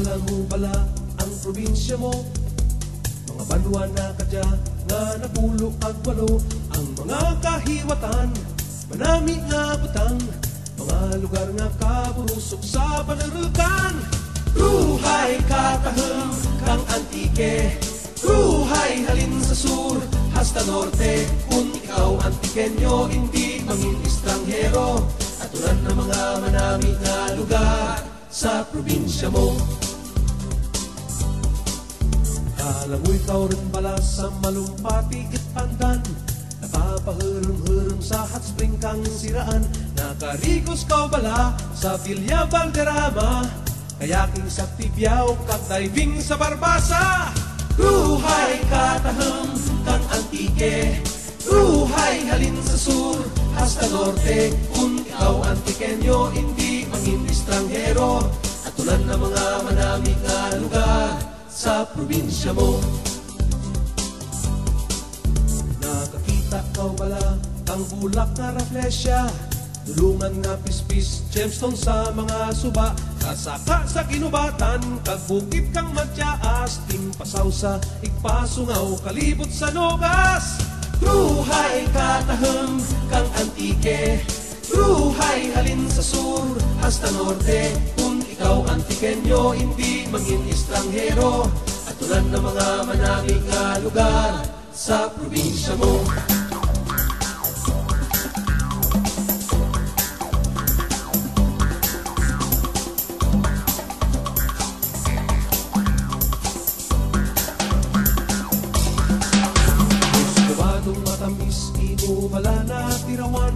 Alam mo bala ang probinsya mo, mga banwa na kadya nga napulo ag walo, ang mga kahiwatan manami nga butang, mga lugar nga kaburusok sa panarukan. Ruhay kataheng kang antike, ruhay halin sa sur hasta norte. Kung ikaw antikenyo, hindi mangin estranghero, aturan na mga manami nga lugar sa probinsya mo. Kalangoy ikaw rin pala sa malumpati pandan, napapahirum-hirum sa hot spring kang siraan. Nakarikos kau bala sa Villa Valderrama, kayaking sa Tibiao kag diving sa Barbasa. Ruhay kataheng kang antike, ruhay halin sa sur hasta norte. Kung ikaw antikenyo, hindi mangin estranghero, atulan na mga manami nga lugar sa probinsya mo. Nakakita kau bala ang bulak na raflesya, tulungan nga pispis gemstone sa mga suba, kasaka sa kinubatan kag bukid kang matyaas, ting pasaw sa igpasungaw kalibot sa nogas. Ruhay kataheng kang antike, ruhay halin sa sur hasta norte. Kung ikaw antikenyo, hindi mangin estranghero, atulan na mga manami nga lugar sa probinsya mo. Matamis inubala na tirawan,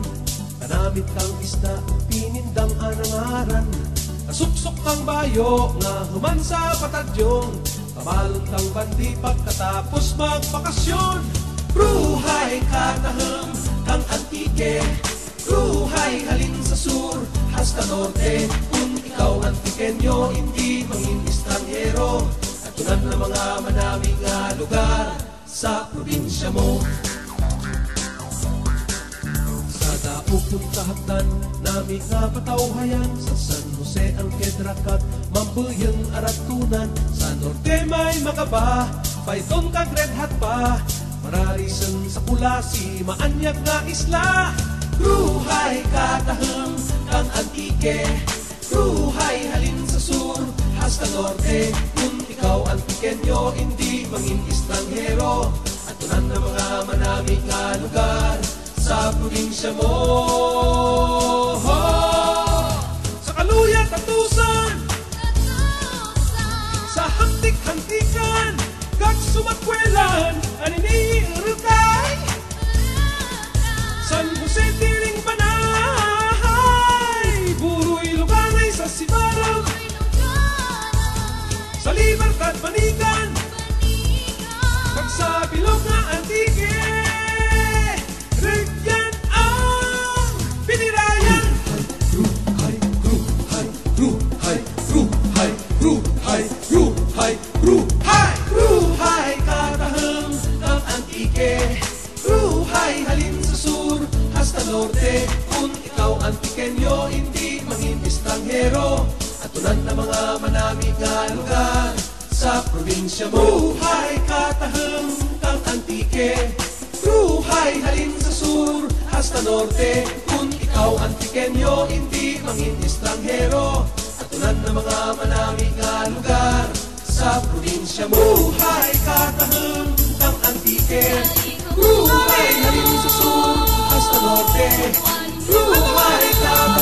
kanamit kang isda pinindang anangaran. Nasuksok kang bayo nga human sa patadyong, kabalon kang bandi pagkatapos magbakasyon. Ruhay kataheng kang antike, ruhay halin sa sur hasta norte. Kung ikaw antikenyo, hindi mangin estranghero, atunan na mga manami nga lugar sa probinsya mo. Pupunta hagdan, nami nga patawhayan, sa San Jose ang kedrakat, mambuyang aratunan. Sa norte may magaba, paiton kag red hat pa, mararisan sa Pulasi, maanyag nga isla. Ruhay kataheng kang antike, ruhay halin sa sur hasta norte. Kung ikaw antikenyo, hindi mangin estranghero, atunan na mga manami nga lugar sa probinsya mo. Sa Kaluya Tatusan, sa Hantik-Hantikan kag Sumakwelan, anini Urugay, San Jose Tiling Banay, Buruy Lugangay sa Sibarang, sa Libertad Manigan kag sa Bilog nga Antique. Regyan ang pinirayan. Ruhay, ruhay, ruhay, ruhay, ruhay, ruhay, ruhay, ruhay kataheng kang antike, ruhay halin sa sur hasta norte. Kung ikaw antikenyo, hindi mangin estranghero, atunan na mga manami nga lugar sa probinsya mo. Ruhay kataheng kang antike, ruhay halin sa sur hasta norte. Kung ikaw antikenyo, hindi mangin estranghero, atunan na mga manami nga lugar sa probinsya mo. Ruhay kataheng kang antike, ruhay halin sa sur hasta norte. Ruhay kataheng